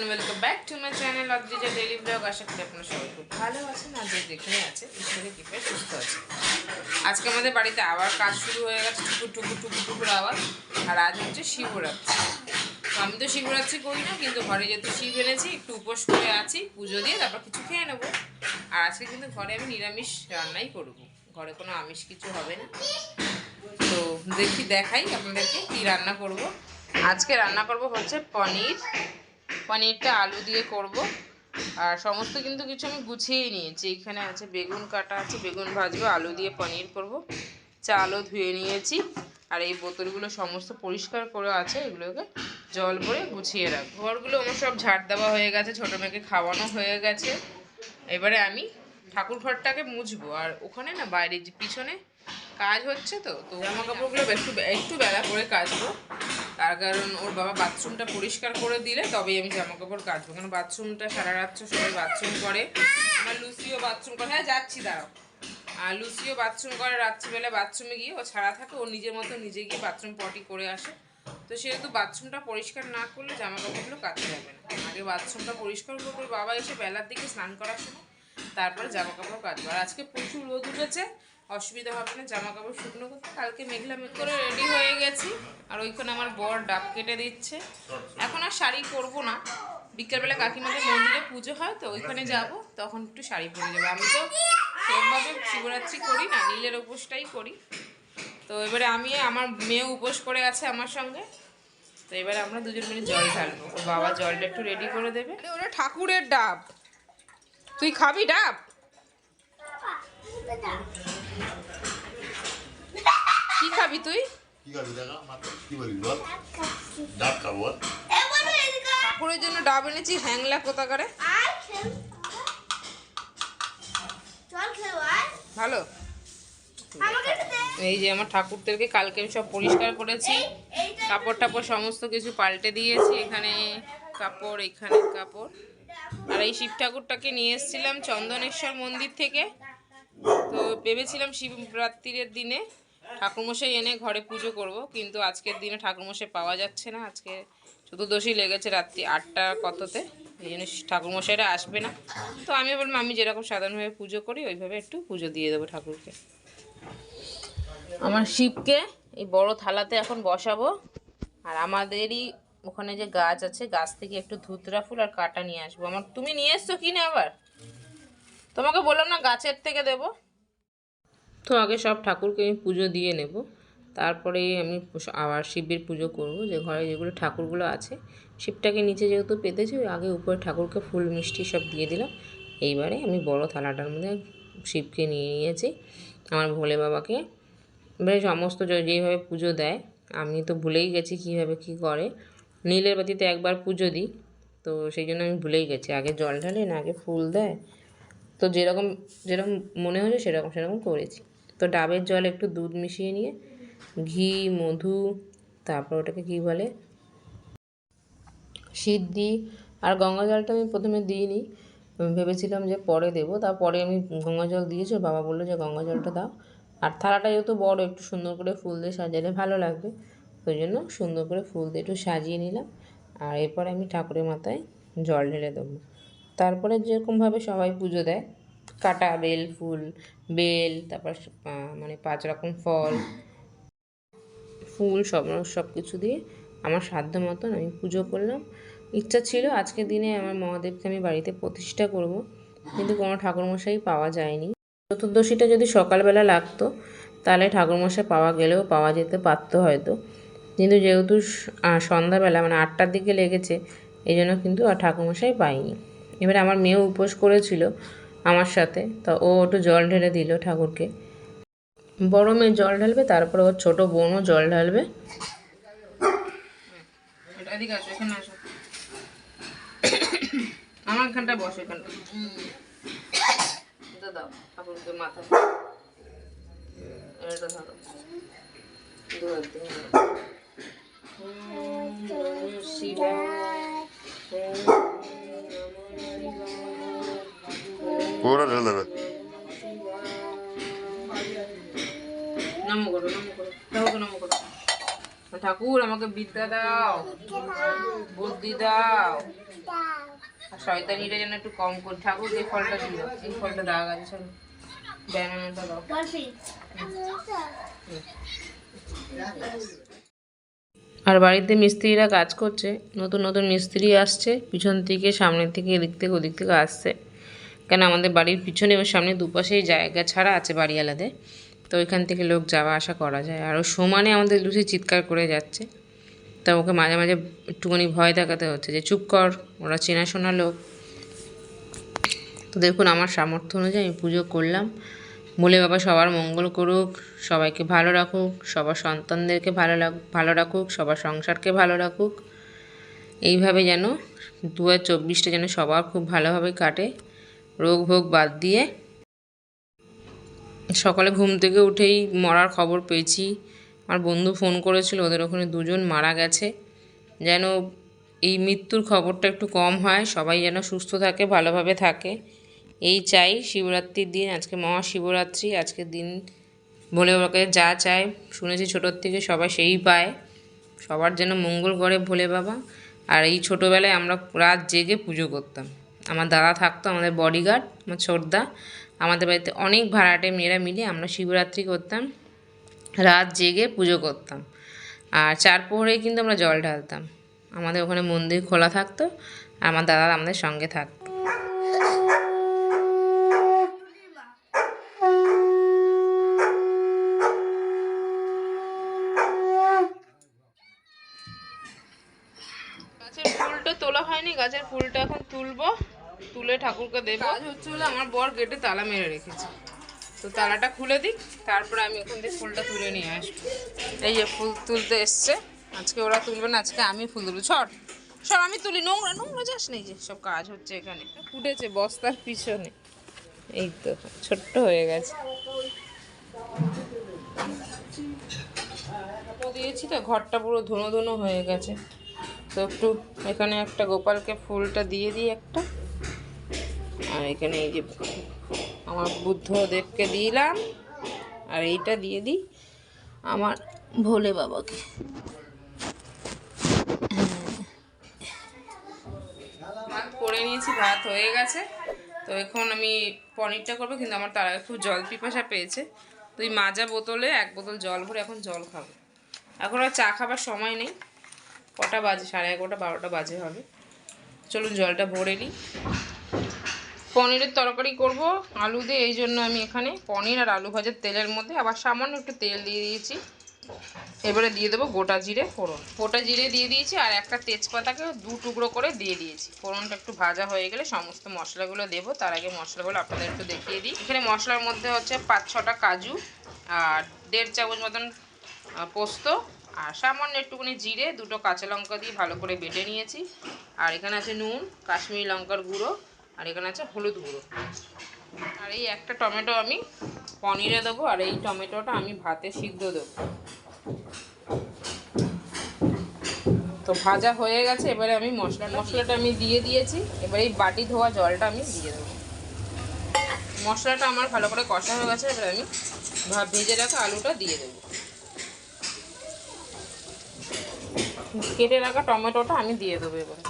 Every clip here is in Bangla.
Everyone, welcome back to my channel Adrija daily vlog. আশা করি আপনারা সবাই খুব ভালো আছেন আর যেখানে আছে ঈশ্বরের কৃপায় সুস্থ আছে। আজকে আমাদের বাড়িতে আবার কাজ শুরু হয়ে গেছে, টুকুর আওয়াজ। আর আজ হচ্ছে শিবরাত্রি। তো আমি তো শিবরাত্রি করি না, কিন্তু ঘরে যেহেতু শিব এনেছি একটু উপোস করে আছি, পুজো দিয়ে তারপর কিছু খেয়ে নেবো। আর আজকে কিন্তু ঘরে আমি নিরামিষ রান্নাই করবো, ঘরে কোনো আমিষ কিছু হবে না। তো দেখাই আপনাদেরকে কি রান্না করব। আজকে রান্না করব হচ্ছে পনিরটা আলু দিয়ে করব। আর সমস্ত কিন্তু কিছু আমি গুছিয়েই নিয়েছি। এখানে আছে বেগুন কাটা আছে, বেগুন ভাজবো, আলু দিয়ে পনির করব। চালও ধুয়ে নিয়েছি। আর এই বোতলগুলো সমস্ত পরিষ্কার করে আছে, এগুলোকে জল ভরে গুছিয়ে রাখবো। ঘরগুলো আমার সব ঝাড় দেওয়া হয়ে গেছে, ছোটো মেয়েকে খাওয়ানো হয়ে গেছে। এবারে আমি ঠাকুর ঘরটাকে মুছবো। আর ওখানে না বাইরে যে পিছনে কাজ হচ্ছে, তো জামা কাপড়গুলো একটু বেলা করে কাচবো। তার কারণ ওর বাবা বাথরুমটা পরিষ্কার করে দিলে তবেই আমি জামা কাপড় কাচবো, কারণ বাথরুমটা সারা রাত্র সবাই বাথরুম করে। আমার লুসিও বাথরুম করে, হ্যাঁ যাচ্ছি দাঁড়াও। আর লুসিও বাথরুম করে, রাত্রিবেলা বাথরুমে গিয়ে ও ছাড়া থাকে, ও নিজের মতো নিজে গিয়ে বাথরুম পটি করে আসে। তো সেহেতু বাথরুমটা পরিষ্কার না করলে জামা কাপড়গুলো কাচা যাবে না। আগে বাথরুমটা পরিষ্কার করে বাবা এসে বেলার দিকে স্নান করার সময় তারপরে জামা কাপড় কাচবো। আর আজকে প্রচুর রোদ উঠেছে, অসুবিধা হবে না জামা কাপড় শুকনো করতে। কালকে মেঘলা করে রেডি হয়ে গেছি। আর ওইখানে আমার বর ডাব কেটে দিচ্ছে। এখন আর শাড়ি পরবো না, বিকেলবেলা কাকিমাদের মন্দিরে পুজো হয়, তো ওইখানে যাব, তখন একটু শাড়ি পরে যাবো। আমি তো সেরকমভাবে শিবরাত্রি করি না, নীলের উপোসটাই করি। তো এবারে আমার মেয়ে উপোস করে আছে আমার সঙ্গে। তো এবারে আমরা দুজন মিলে জল ঢালবো। ওর বাবা জলটা একটু রেডি করে দেবে। ওটা ঠাকুরের ডাব, তুই খাবি ডাব? কি খাবি তুই? ঠাকুরের জন্য ডাব এনেছি, হ্যাংলা কোথাকারে। ভালো। এই যে আমার ঠাকুরদেরকে কালকে আমি সব পরিষ্কার করেছি, কাপড় টাপড় সমস্ত কিছু পাল্টে দিয়েছি। এখানে কাপড়, এখানে কাপড়। আর এই শিব ঠাকুরটাকে নিয়ে এসেছিলাম চন্দনেশ্বর মন্দির থেকে। তো ভেবেছিলাম শিবরাত্রির দিনে ঠাকুরমশাই এনে ঘরে পুজো করব, কিন্তু আজকের দিনে ঠাকুরমশাই পাওয়া যাচ্ছে না। আজকে চতুর্দশী লেগেছে রাত্রি 8টা কততে, এই জন্য ঠাকুরমশাইরা আসবে না। তো আমি বললাম আমি যেরকম সাধারণভাবে পুজো করি ওইভাবে একটু পুজো দিয়ে দেবো ঠাকুরকে। আমার শিবকে এই বড় থালাতে এখন বসাবো। আর আমাদেরই ওখানে যে গাছ আছে, গাছ থেকে একটু ধুতরা ফুল আর কাটা নিয়ে আসবো। তুমি নিয়ে এসছো কি না? আবার তোমাকে বললাম না গাছের থেকে দেব। তো আগে সব ঠাকুরকে আমি পুজো দিয়ে নেব, তারপরে আমি আবার শিবের পুজো করব। যে ঘরে যেগুলো ঠাকুরগুলো আছে, শিবটাকে নিচে যেহেতু পেতেছি, আগে উপরে ঠাকুরকে ফুল মিষ্টি সব দিয়ে দিলাম। এইবারে আমি বড় থালাটার মধ্যে শিবকে নিয়ে নিয়েছি, আমার ভোলে বাবাকে। এবারে সমস্ত যেভাবে পুজো দেয়, আমি তো ভুলেই গেছি কীভাবে কী করে। নীলের বাতিতে একবার পুজো দিই, তো সেই জন্য আমি ভুলেই গেছি আগে জল ঢালে না আগে ফুল দেয়। তো যেরকম মনে হয়েছে সেরকম করেছি। তো ডাবের জল একটু দুধ মিশিয়ে নিয়ে ঘি, মধু, তারপর ওটাকে কী বলে, সিদ্ধি। আর গঙ্গা জলটা আমি প্রথমে দিইনি, ভেবেছিলাম যে পরে দেবো। তারপরে আমি গঙ্গা জল দিয়েছি, বাবা বললো যে গঙ্গা জলটা দাও। আর থালাটা যেহেতু বড়, একটু সুন্দর করে ফুল দিয়ে সাজালে ভালো লাগবে, ওই জন্য সুন্দর করে ফুল দিয়ে একটু সাজিয়ে নিলাম। আর এরপরে আমি ঠাকুরের মাথায় জল ঢেলে দেবো। তারপরে যেরকমভাবে সবাই পুজো দেয়, কাটা বেল ফুল, তারপর মানে 5 রকম ফল ফুল সব কিছু দিয়ে আমার সাধ্য মতন আমি পুজো করলাম। ইচ্ছা ছিল আজকের দিনে আমার মহাদেবকে আমি বাড়িতে প্রতিষ্ঠা করব, কিন্তু কোনো ঠাকুরমশাই পাওয়া যায়নি। চতুর্দশীটা যদি সকালবেলা লাগতো তাহলে ঠাকুরমশাই পাওয়া যেতে পারতো হয়তো, কিন্তু যেহেতু সন্ধ্যাবেলা মানে 8টার দিকে লেগেছে, এই জন্য কিন্তু আর ঠাকুরমশাই পাইনি। এবারে আমার মেয়েও উপোস করেছিল আমার সাথে, তো ও একটু জল ঢেলে দিল ঠাকুরকে। বড় মেয়ে জল ঢালবে, তারপরে ওর ছোটো বোনও জল ঢালবে। এদিকে আসো, এখানে আসো, আমার এখানটা বসো, এখানটা দাও ঠাকুরকে মাথা, এটা ধরো, নমো করো, নমো করো, নমো করো। ঠাকুর আমাকে বিদ্যা দাও, বুদ্ধি দাও, আর শয়তানিটা যেন একটু কম কর। ঠাকুর এই ফলটা দিও, এই ফলটা দাও গাছে, চলো ব্যানানাটা দাও। আর বাড়িতে মিস্ত্রিরা কাজ করছে, নতুন নতুন মিস্ত্রি আসছে, পিছন থেকে সামনের থেকে এদিক থেকে ওদিক থেকে আসছে। কেন আমাদের বাড়ির পিছনে ও সামনে দুপাশেই জায়গা ছাড়া আছে বাড়িওয়ালাদের, তো ওইখান থেকে লোক যাওয়া আসা করা যায়। আর ও সমানে আমাদের লুচি চিৎকার করে যাচ্ছে, তা ওকে মাঝে মাঝে একটুখানি ভয় দেখাতে হচ্ছে যে চুপ কর, ওরা চেনাশোনা লোক। তো দেখুন আমার সামর্থ্য অনুযায়ী আমি পুজো করলাম। বলে বাবা সবার মঙ্গল করুক, সবাইকে ভালো রাখুক, সবার সন্তানদেরকে ভালো রাখুক, সবার সংসারকে ভালো রাখুক। এইভাবে যেন 2024টা যেন সবার খুব ভালোভাবে কাটে, রোগ ভোগ বাদ দিয়ে। সকালে ঘুম থেকে উঠেই মরার খবর পেয়েছি, আমার বন্ধু ফোন করেছিল, ওদের ওখানে 2 জন মারা গেছে। যেন এই মৃত্যুর খবরটা একটু কম হয়, সবাই যেন সুস্থ থাকে, ভালোভাবে থাকে, এই চাই। শিবরাত্রির দিন, আজকে মহাশিবরাত্রি, আজকের দিন ভোলে বাবাকে যা চায় শুনেছি ছোটোর থেকে সবাই সেই পায়। সবার যেন মঙ্গল করে ভোলে বাবা। আর এই ছোটোবেলায় আমরা রাত জেগে পুজো করতাম, আমার দাদা থাকতো, আমাদের বডিগার্ড, আমার ছোটদা, আমাদের বাড়িতে অনেক ভাড়াটে মেয়েরা মিলে আমরা শিবরাত্রি করতাম, রাত জেগে পুজো করতাম। আর 4 প্রহরেই কিন্তু আমরা জল ঢালতাম, আমাদের ওখানে মন্দির খোলা থাকতো, আর আমার দাদা আমাদের সঙ্গে থাকতো। গাছের ফুলটা তোলা হয়নি, গাছের ফুলটা এখন তুলবো, তুলে ঠাকুরকে দেবো। কাজ হচ্ছে হলো আমার বর গেটে তালা মেরে রেখেছে, তো তালাটা খুলে দিই, তারপরে আমি ওখান থেকে ফুলটা তুলে নিয়ে আসবো। এই যে ফুল তুলতে এসছে, আজকে ওরা তুলবে না, আজকে আমি ফুল তুলবো। ছট সব আমি তুলি, নোংরা নোংরা যাস নেই, যে সব কাজ হচ্ছে এখানে। ফুটেছে বস্তার পিছনে, এই তো ছোট্ট হয়ে গেছে। দিয়েছি তো, ঘরটা পুরো ধুনো ধুনো হয়ে গেছে, তো একটু এখানে একটা গোপালকে ফুলটা দিয়ে দিই একটা, আর এখানে এই যে আমার বুদ্ধদেবকে দিলাম, আর এইটা দিয়ে দিই আমার ভোলে বাবাকে। ভাত করে নিয়েছি, ভাত হয়ে গেছে, তো এখন আমি পনিরটা করবো, কিন্তু আমার তার আগে খুব জল পিপাসা পেয়েছে, তো এই মাজা বোতলে 1 বোতল জল ভরে এখন জল খাবো। এখন আর চা খাবার সময় নেই, কটা বাজে, 11:30 12টা বাজে হবে। চলুন জলটা ভরে নিই। পনিরের তরকারি করব আলু দিয়ে, এই জন্য আমি এখানে পনির আর আলু ভাজার তেলের মধ্যে আবার সামান্য একটু তেল দিয়ে দিয়েছি। এবারে দিয়ে দেবো গোটা জিরে ফোড়ন, গোটা জিরে দিয়ে দিয়েছি, আর একটা তেজপাতাকে 2 টুকরো করে দিয়ে দিয়েছি। ফোড়নটা একটু ভাজা হয়ে গেলে সমস্ত মশলাগুলো দেবো, তার আগে মশলাগুলো আপনাদের একটু দেখিয়ে দিই। এখানে মশলার মধ্যে হচ্ছে 5-6টা কাজু, আর 1.5 চামচ মতন পোস্ত, আর সামান্য একটুখানি জিরে, 2টো কাঁচা লঙ্কা দিয়ে ভালো করে বেটে নিয়েছি। আর এখানে আছে নুন, কাশ্মীরি লঙ্কার গুঁড়ো, আর এখানে আছে হলুদ গুঁড়ো, আর এই একটা টমেটো আমি পনিরে দেবো, আর এই টমেটোটা আমি ভাতে সিদ্ধ দেবো। তো ভাজা হয়ে গেছে, এবারে আমি মশলাটা আমি দিয়ে দিয়েছি, এবারে এই বাটি ধোয়া জলটা আমি দিয়ে দেবো। মশলাটা আমার ভালো করে কষা হয়ে গেছে, এবারে আমি ভেজে রাখা আলুটা দিয়ে দেবো। কেটে রাখা টমেটোটা আমি দিয়ে দেবো এবারে।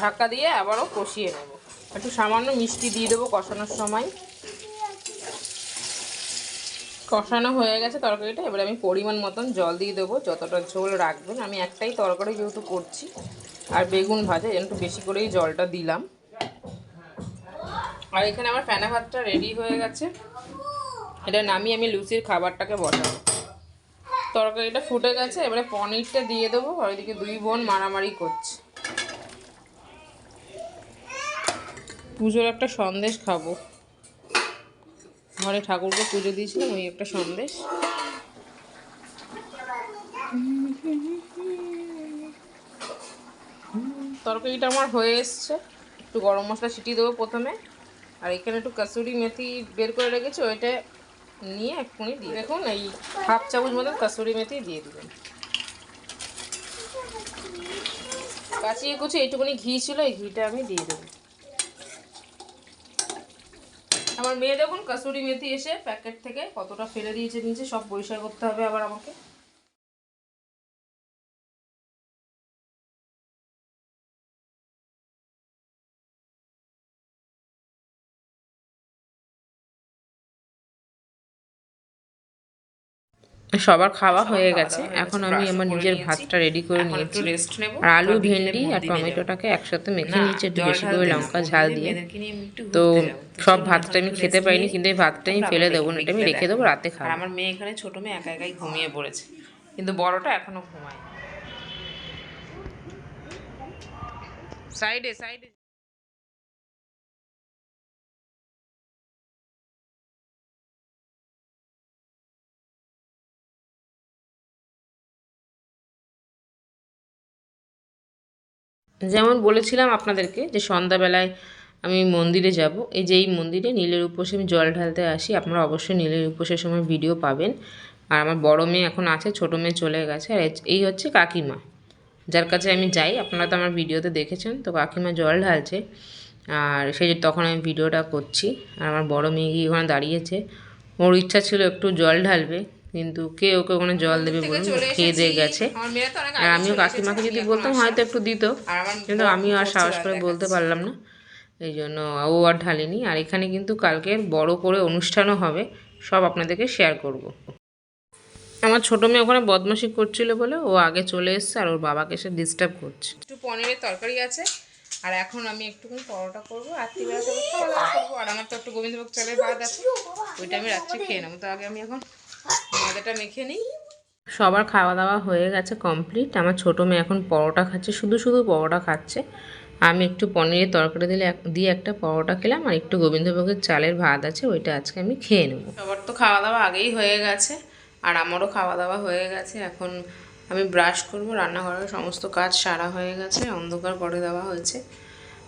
ঢাকা দিয়ে আবারও কষিয়ে নেব, একটু সামান্য মিষ্টি দিয়ে দেবো কষানোর সময়। কষানো হয়ে গেছে তরকারিটা, এবারে আমি পরিমাণ মতন জল দিয়ে দেবো, যতটা ঝোল রাখবেন। আমি একটাই তরকারি যেহেতু করছি, আর বেগুন ভাজা, একটু বেশি করেই জলটা দিলাম। আর এখানে আমার ফেনা ভাতটা রেডি হয়ে গেছে, এটা নামিয়ে আমি লুচির খাবারটাকে বসাবো। তরকারিটা ফুটে গেছে, এবারে পনিরটা দিয়ে দেবো, আর ওইদিকে 2 বোন মারামারি করছে। পুজোর একটা সন্দেশ খাবো, ঘরে ঠাকুরকে পুজো দিয়েছিলাম, ওই একটা সন্দেশ। তরকারিটা আমার হয়ে এসছে, একটু গরম মশলা ছিটিয়ে দেবো প্রথমে, আর এখানে একটু কাসুরি মেথি বের করে রেখেছি, ওইটা নিয়ে এক্ষুনি দিয়ে দেখুন, এই 1/2 চামচ মতন কাসুরি মেথি দিয়ে দেবেন। কাচিয়ে কুচি এইটুকুনি ঘি ছিল, এই ঘিটা আমি দিয়ে দেবো। আমার মেয়ে দেখুন কাসুরি মেথি এসে প্যাকেট থেকে কতটা ফেলে দিয়েছে নিচে, সব পরিষ্কার করতে হবে আবার আমাকে। সবার খাওয়া হয়ে গেছে, এখন আমি আমার নিজের ভাতটা রেডি করে নিয়েছি। আর আলু, ভেন্ডি আর টমেটোটাকে একসাথে মেখে নিয়েছি একটু বেশি করে লঙ্কা ঝাল দিয়ে। তো সব ভাতটা আমি খেতে পারিনি, কিন্তু এই ভাতটা আমি ফেলে দেবো না, এটা আমি রেখে দেবো, রাতে খাবো। আমার মেয়ে এখানে, ছোট মেয়ে একা একাই ঘুমিয়ে পড়েছে, কিন্তু বড়টা এখনো ঘুমায়। সাইডে সাইডে যেমন বলেছিলাম আপনাদেরকে যে সন্ধ্যাবেলায় আমি মন্দিরে যাব, এই যে এই মন্দিরে নীলের উপোসে আমি জল ঢালতে আসি। আপনারা অবশ্যই নীলের উপোসের সময় ভিডিও পাবেন। আর আমার বড় মেয়ে এখন আছে, ছোট মেয়ে চলে গেছে। আর এই হচ্ছে কাকিমা, যার কাছে আমি যাই। আপনারা তো আমার ভিডিওতে দেখেছেন। তো কাকিমা জল ঢালছে, আর সেই তখন আমি ভিডিওটা করছি। আর আমার বড় মেয়ে গিয়ে ওখানে দাঁড়িয়েছে, ওর ইচ্ছা ছিল একটু জল ঢালবে, কিন্তু কে ওকে ওখানে জল দেবে বলুন, খেয়ে দিয়ে গেছে। আর আমিও কাকিমাকে যদি বলতাম হয়তো একটু দিত, কিন্তু আমিও আর সাহস করে বলতে পারলাম না, এই জন্য ও আর ঢালিনি। আর এখানে কিন্তু কালকে বড় করে অনুষ্ঠানও হবে, সব আপনাদেরকে শেয়ার করব। আমার ছোটো মেয়ে ওখানে বদমাশি করছিল বলে ও আগে চলে এসছে, আর ওর বাবাকে এসে ডিস্টার্ব করছে। একটু পনিরের তরকারি আছে, আর এখন আমি একটুখানি পরোটা করবো, রাত্রিবেলা তবে খাওয়া দাওয়া করবো। আর আমার তো একটু গোবিন্দভোগ চালের ভাত আছে, ওইটা আমি রাত্রে খেয়ে নেবো। তো আগে আমি এখন ময়দাটা মেখে নিই। সবার খাওয়া দাওয়া হয়ে গেছে কমপ্লিট। আমার ছোটো মেয়ে এখন পরোটা খাচ্ছে, শুধু শুধু পরোটা খাচ্ছে। আমি একটু পনিরের তরকারি দিয়ে একটা পরোটা খেলাম, আর একটু গোবিন্দভোগের চালের ভাত আছে, ওইটা আজকে আমি খেয়ে নেবো। সবার তো খাওয়া দাওয়া আগেই হয়ে গেছে, আর আমারও খাওয়া দাওয়া হয়ে গেছে। এখন আমি ব্রাশ করব, রান্নাঘরের সমস্ত কাজ সারা হয়ে গেছে, অন্ধকার করে দেওয়া হয়েছে।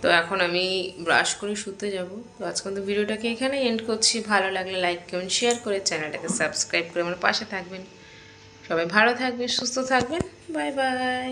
তো এখন আমি ব্রাশ করে শুতে যাব। তো আজকে তো ভিডিওটাকে এখানে এন্ড করছি। ভালো লাগলে লাইক কমেন্ট শেয়ার করে চ্যানেলটাকে সাবস্ক্রাইব করে আমার পাশে থাকবেন। সবাই ভালো থাকবেন, সুস্থ থাকবেন। Bye bye.